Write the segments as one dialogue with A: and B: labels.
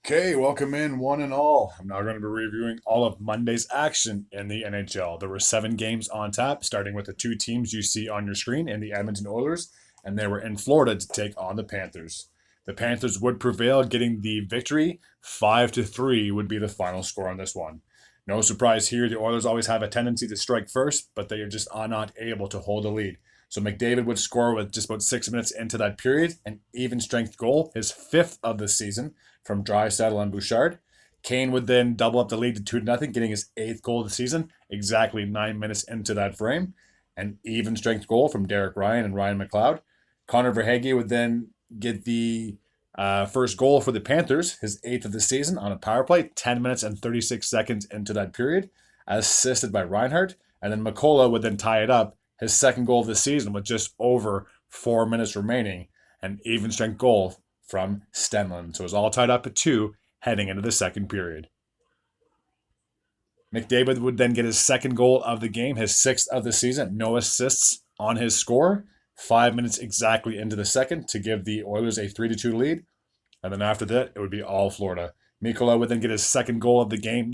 A: Okay, welcome in one and all. I'm now going to be reviewing all of Monday's action in the NHL. There were 7 games on tap, starting with the 2 teams you see on your screen in the Edmonton Oilers, and they were in Florida to take on the Panthers. The Panthers would prevail, getting the victory. 5-3 would be the final score on this one. No surprise here, the Oilers always have a tendency to strike first, but they are not able to hold the lead. So McDavid would score with just about 6 minutes into that period, an even strength goal, his 5th of the season from Draisaitl and Bouchard. Kane would then double up the lead to 2-0, getting his 8th goal of the season, exactly 9 minutes into that frame. An even strength goal from Derek Ryan and Ryan McLeod. Connor Verhaeghe would then get the first goal for the Panthers, his 8th of the season on a power play, 10 minutes and 36 seconds into that period, assisted by Reinhardt. And then McCullough would then tie it up, his 2nd goal of the season with just over 4 minutes remaining, an even strength goal from Stenlund. So it was all tied up at 2 heading into the second period. McDavid would then get his 2nd goal of the game, his 6th of the season, no assists on his score. 5 minutes exactly into the second to give the Oilers a 3-2 lead. And then after that, it would be all Florida. Mikkola would then get his 2nd goal of the game,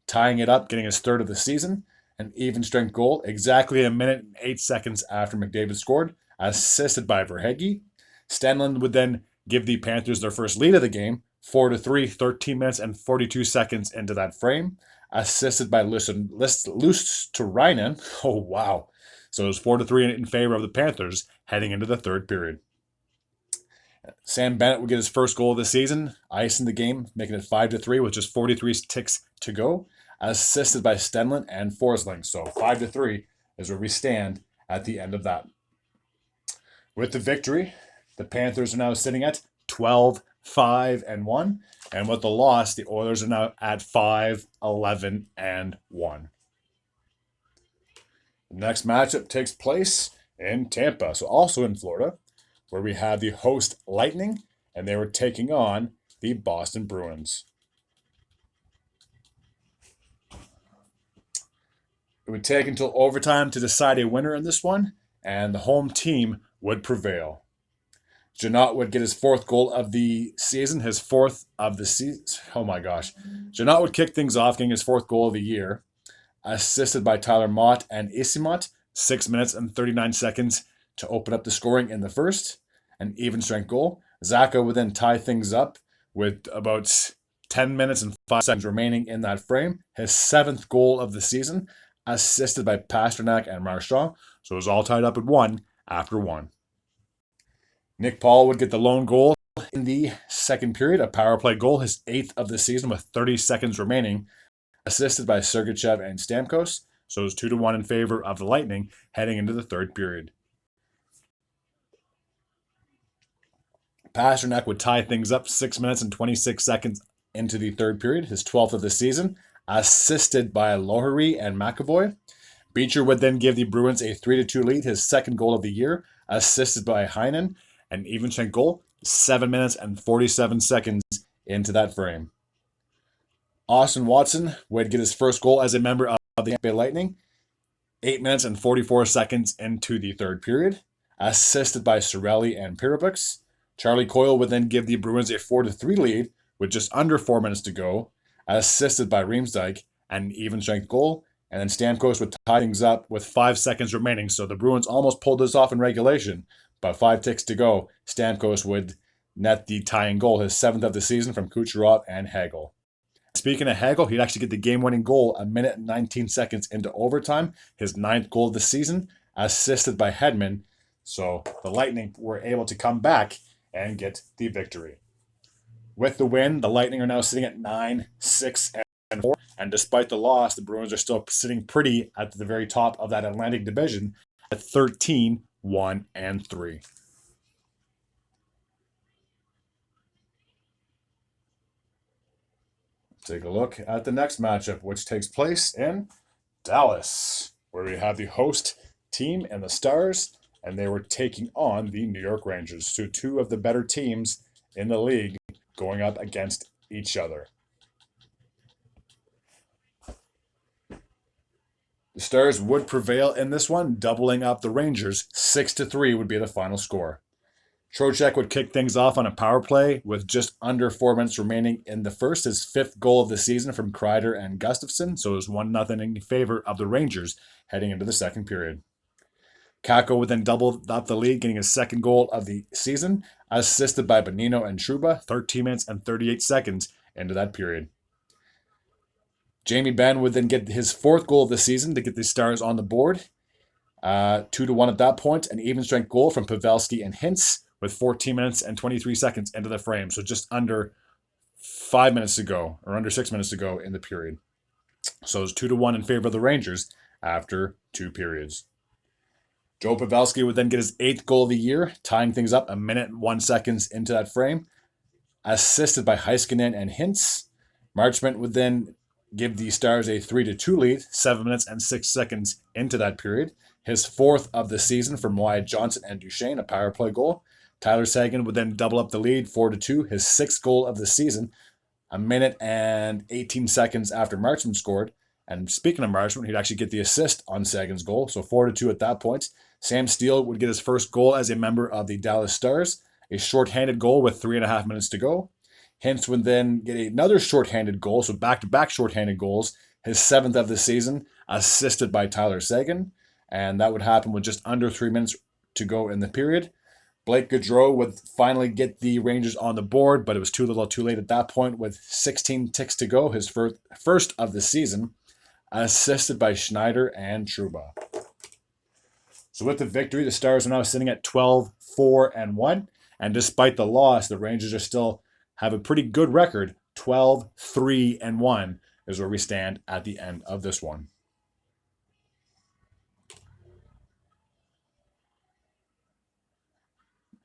A: tying it up, getting his 3rd of the season. An even strength goal, exactly 1 minute and 8 seconds after McDavid scored, assisted by Verhaeghe. Stenlund would then give the Panthers their first lead of the game, 4-3, 13 minutes and 42 seconds into that frame, assisted by Luosterainen. Oh, wow. So it was 4-3 in favor of the Panthers heading into the third period. Sam Bennett would get his first goal of the season, icing the game, making it 5-3 with just 43 ticks to go, assisted by Stenlund and Forsling. So 5-3 is where we stand at the end of that. With the victory, the Panthers are now sitting at 12-5-1, and with the loss, the Oilers are now at 5-11-1. The next matchup takes place in Tampa, so also in Florida, where we have the host Lightning, and they were taking on the Boston Bruins. It would take until overtime to decide a winner in this one, and the home team would prevail. Janot would get his 4th goal of the season, his 4th of the season. Oh my gosh. Janot would kick things off, getting his 4th goal of the year, assisted by Tyler Mott and Isimont, 6 minutes and 39 seconds to open up the scoring in the first. An even strength goal. Zaka would then tie things up with about 10 minutes and 5 seconds remaining in that frame, his 7th goal of the season, assisted by Pasternak and Marchand. So it was all tied up at 1 after 1. Nick Paul would get the lone goal in the second period, a power play goal, his 8th of the season with 30 seconds remaining, assisted by Sergachev and Stamkos. So it was 2-1 in favor of the Lightning heading into the third period. Pasternak would tie things up 6 minutes and 26 seconds into the third period, his 12th of the season, assisted by Lohrey and McAvoy. Beecher would then give the Bruins a 3-2 lead, his 2nd goal of the year, assisted by Heinen, an even strength goal, 7 minutes and 47 seconds into that frame. Austin Watson would get his first goal as a member of the Tampa Bay Lightning, 8 minutes and 44 seconds into the third period, assisted by Cirelli and Pirabux. Charlie Coyle would then give the Bruins a 4-3 lead with just under 4 minutes to go, assisted by Riemsdyk, an even strength goal, and then Stamkos would tie things up with 5 seconds remaining. So the Bruins almost pulled this off in regulation, but 5 ticks to go. Stamkos would net the tying goal, his 7th of the season from Kucherov and Hagel. Speaking of Hagel, he'd actually get the game-winning goal 1 minute and 19 seconds into overtime, his 9th goal of the season, assisted by Hedman. So the Lightning were able to come back and get the victory. With the win, the Lightning are now sitting at 9-6-4, and despite the loss, the Bruins are still sitting pretty at the very top of that Atlantic Division at 13-1-3. Take a look at the next matchup, which takes place in Dallas, where we have the host team and the Stars, and they were taking on the New York Rangers. So 2 of the better teams in the league going up against each other. The Stars would prevail in this one, doubling up the Rangers. 6-3 would be the final score. Trocheck would kick things off on a power play with just under 4 minutes remaining in the first, his fifth goal of the season from Kreider and Gustafsson, so it was 1-0 in favor of the Rangers heading into the second period. Kako would then double up the lead, getting his second goal of the season, assisted by Bonino and Trouba, 13 minutes and 38 seconds into that period. Jamie Benn would then get his fourth goal of the season to get the Stars on the board. 2-1 at that point, an even strength goal from Pavelski and Hintz with 14 minutes and 23 seconds into the frame. So just under 5 minutes to go, or under 6 minutes to go in the period. So it's 2-1 in favor of the Rangers after 2 periods. Joe Pavelski would then get his 8th goal of the year, tying things up 1 minute and 1 second into that frame, assisted by Heiskanen and Hintz. Marchment would then give the Stars a 3-2 lead, 7 minutes and 6 seconds into that period. His 4th of the season from Wyatt Johnson and Duchesne, a power play goal. Tyler Seguin would then double up the lead, 4-2, his 6th goal of the season, 1 minute and 18 seconds after Marchment scored. And speaking of Marchment, he'd actually get the assist on Seguin's goal, so 4-2 at that point. Sam Steele would get his first goal as a member of the Dallas Stars, a shorthanded goal with 3.5 minutes to go. Hintz would then get another shorthanded goal, so back-to-back shorthanded goals, his 7th of the season, assisted by Tyler Seguin, and that would happen with just under 3 minutes to go in the period. Blake Gaudreau would finally get the Rangers on the board, but it was too little too late at that point with 16 ticks to go, his first of the season, assisted by Schneider and Trouba. So with the victory, the Stars are now sitting at 12-4-1, and despite the loss, the Rangers are still have a pretty good record. 12-3-1 is where we stand at the end of this one.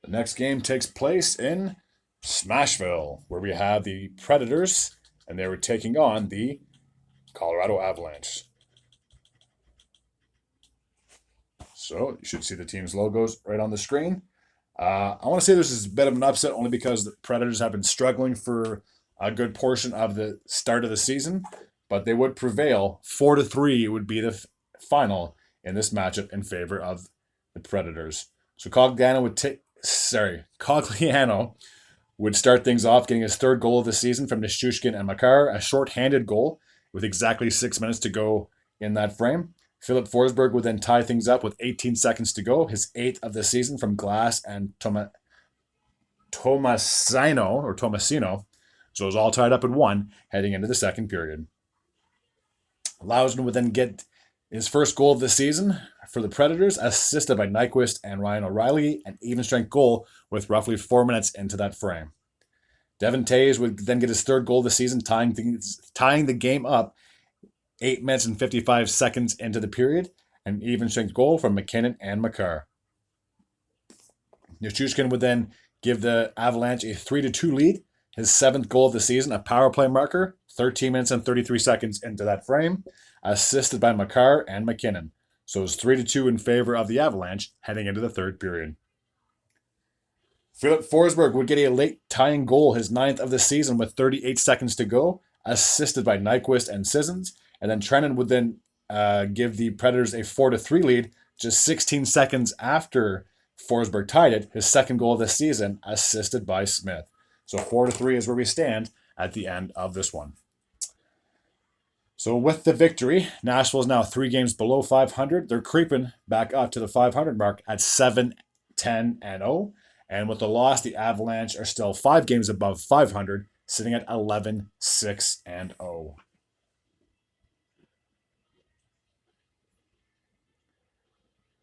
A: The next game takes place in Smashville, where we have the Predators, and they were taking on the Colorado Avalanche. So you should see the team's logos right on the screen. I want to say this is a bit of an upset only because the Predators have been struggling for a good portion of the start of the season, but they would prevail. 4-3 would be the final in this matchup in favor of the Predators. So Cogliano would start things off, getting his 3rd goal of the season from Nichushkin and Makar, a short-handed goal with exactly 6 minutes to go in that frame. Philip Forsberg would then tie things up with 18 seconds to go, his 8th of the season from Glass and Tomasino. So it was all tied up at 1 heading into the second period. Lauzon would then get his first goal of the season for the Predators, assisted by Nyquist and Ryan O'Reilly, an even strength goal with roughly 4 minutes into that frame. Devon Toews would then get his 3rd goal of the season, tying the game up 8 minutes and 55 seconds into the period, an even strength goal from McKinnon and Makar. Nichushkin would then give the Avalanche a 3-2 lead, his 7th goal of the season, a power play marker, 13 minutes and 33 seconds into that frame, assisted by Makar and McKinnon. So it was 3-2 in favor of the Avalanche heading into the third period. Philip Forsberg would get a late tying goal, his 9th of the season with 38 seconds to go, assisted by Nyquist and Sissons. And then Trennan would then give the Predators a 4-3 lead just 16 seconds after Forsberg tied it, his 2nd goal of the season, assisted by Smith. So 4-3 is where we stand at the end of this one. So with the victory, Nashville is now 3 games below 500. They're creeping back up to the 500 mark at 7-10-0. And with the loss, the Avalanche are still 5 games above 500, sitting at 11-6-0.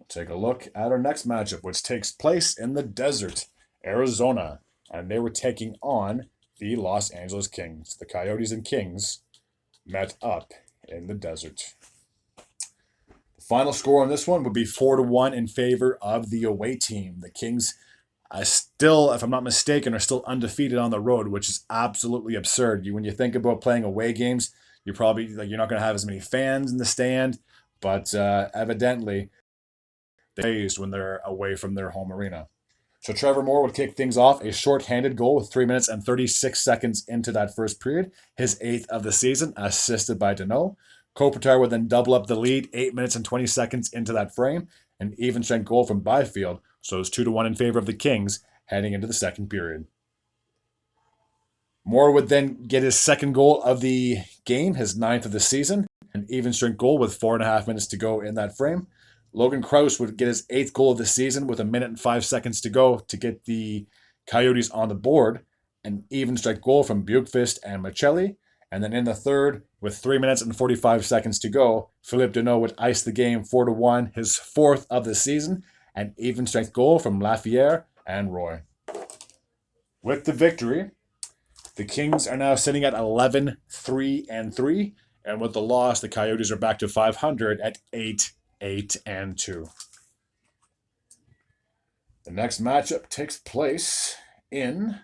A: Take a look at our next matchup, which takes place in the desert, Arizona, and they were taking on the Los Angeles Kings. The Coyotes and Kings met up in the desert. The final score on this one would be 4-1 in favor of the away team. The Kings still, if I'm not mistaken, are still undefeated on the road, which is absolutely absurd. When you think about playing away games, you're not going to have as many fans in the stand, but evidently they when they're away from their home arena. So Trevor Moore would kick things off, a short-handed goal with 3 minutes and 36 seconds into that first period, his 8th of the season, assisted by Deneau. Kopitar would then double up the lead 8 minutes and 20 seconds into that frame, an even strength goal from Byfield. So it's 2-1 in favor of the Kings heading into the second period. Moore would then get his second goal of the game, his 9th of the season, an even strength goal with 4.5 minutes to go in that frame. Logan Krause would get his 8th goal of the season with 1 minute and 5 seconds to go to get the Coyotes on the board. An even strength goal from Bjorkqvist and Michelli. And then in the third, with 3 minutes and 45 seconds to go, Philippe Deneau would ice the game 4-1, his 4th of the season, an even strength goal from Lafayette and Roy. With the victory, the Kings are now sitting at 11-3-3, and with the loss, the Coyotes are back to 500 at 8-8-2. The next matchup takes place in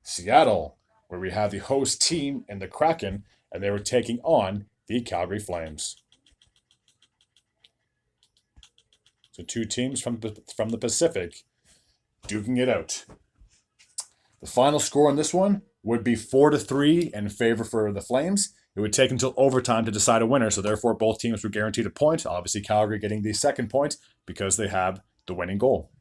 A: Seattle, where we have the host team in the Kraken, and they were taking on the Calgary Flames. So two teams from the Pacific duking it out. The final score on this one would be 4-3 in favor for the Flames. It would take until overtime to decide a winner, so therefore both teams were guaranteed a point. Obviously, Calgary getting the second point because they have the winning goal.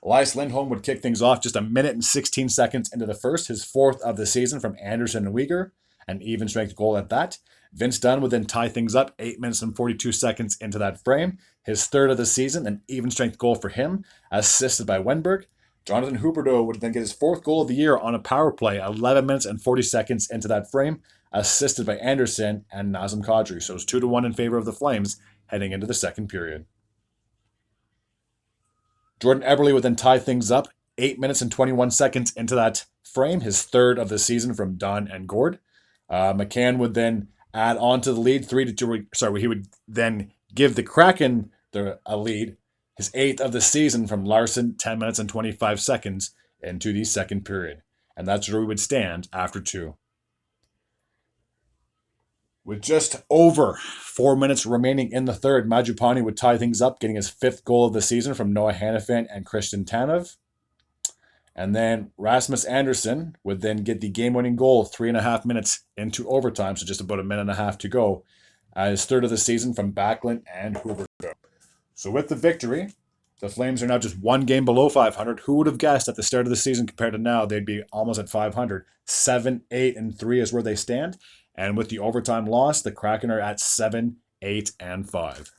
A: Elias Lindholm would kick things off just 1 minute and 16 seconds into the first, his 4th of the season from Anderson and Uyghur, an even strength goal at that. Vince Dunn would then tie things up 8 minutes and 42 seconds into that frame, his 3rd of the season, an even strength goal for him, assisted by Wenberg. Jonathan Huberdeau would then get his 4th goal of the year on a power play, 11 minutes and 40 seconds into that frame, assisted by Anderson and Nazem Kadri. So it's 2-1 in favor of the Flames heading into the second period. Jordan Eberle would then tie things up 8 minutes and 21 seconds into that frame, his 3rd of the season from Dunn and Gord. McCann would then add on to the lead 3-2. Sorry, he would then give the Kraken a lead, his 8th of the season from Larson, 10 minutes and 25 seconds into the second period. And that's where we would stand after 2. With just over 4 minutes remaining in the third, Majupani would tie things up, getting his 5th goal of the season from Noah Hannafin and Christian Tanev. And then Rasmus Andersson would then get the game-winning goal 3.5 minutes into overtime, so just about 1.5 minutes to go, his 3rd of the season from Backlund and Huberdeau. So with the victory, the Flames are now just 1 game below 500. Who would have guessed at the start of the season compared to now they'd be almost at 500? 7-8-3 is where they stand. And with the overtime loss, the Kraken are at 7-8-5.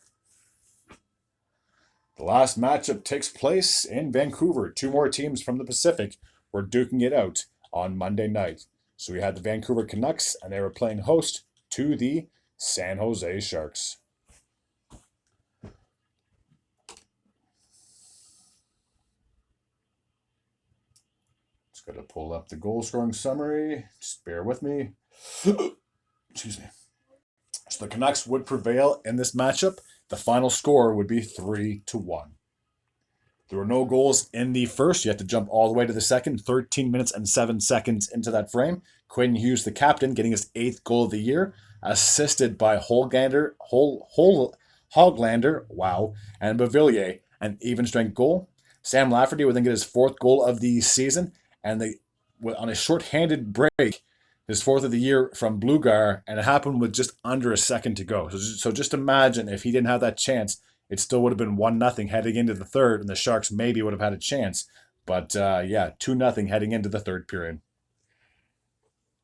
A: The last matchup takes place in Vancouver. 2 more teams from the Pacific were duking it out on Monday night. So we had the Vancouver Canucks, and they were playing host to the San Jose Sharks. Just got to pull up the goal scoring summary. Just bear with me. Excuse me. So the Canucks would prevail in this matchup. The final score would be 3-1. There were no goals in the first. You had to jump all the way to the second. 13 minutes and 7 seconds into that frame. Quinn Hughes, the captain, getting his 8th goal of the year, assisted by Hoglander, and Beauvillier, an even strength goal. Sam Lafferty would then get his 4th goal of the season, and on a short-handed break, his 4th of the year from Bluegar, and it happened with just under a second to go. So just imagine if he didn't have that chance, it still would have been 1-0 heading into the third, and the Sharks maybe would have had a chance. But 2-0 heading into the third period.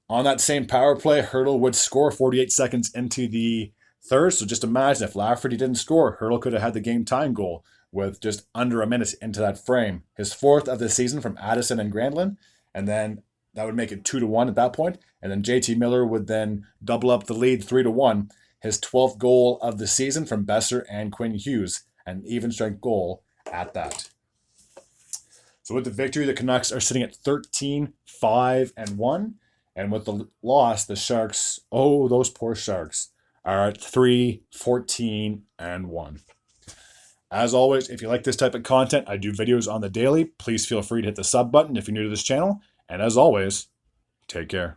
A: On that same power play, Hurdle would score 48 seconds into the third. So just imagine if Lafferty didn't score, Hurdle could have had the game-tying goal with just under a minute into that frame. His 4th of the season from Addison and Granlund, and then that would make it 2-1 at that point. And then JT Miller would then double up the lead 3-1. His 12th goal of the season from Besser and Quinn Hughes, an even strength goal at that. So with the victory, the Canucks are sitting at 13-5-1. And with the loss, the Sharks, those poor Sharks, are at 3-14-1. As always, if you like this type of content, I do videos on the daily. Please feel free to hit the sub button if you're new to this channel. And as always, take care.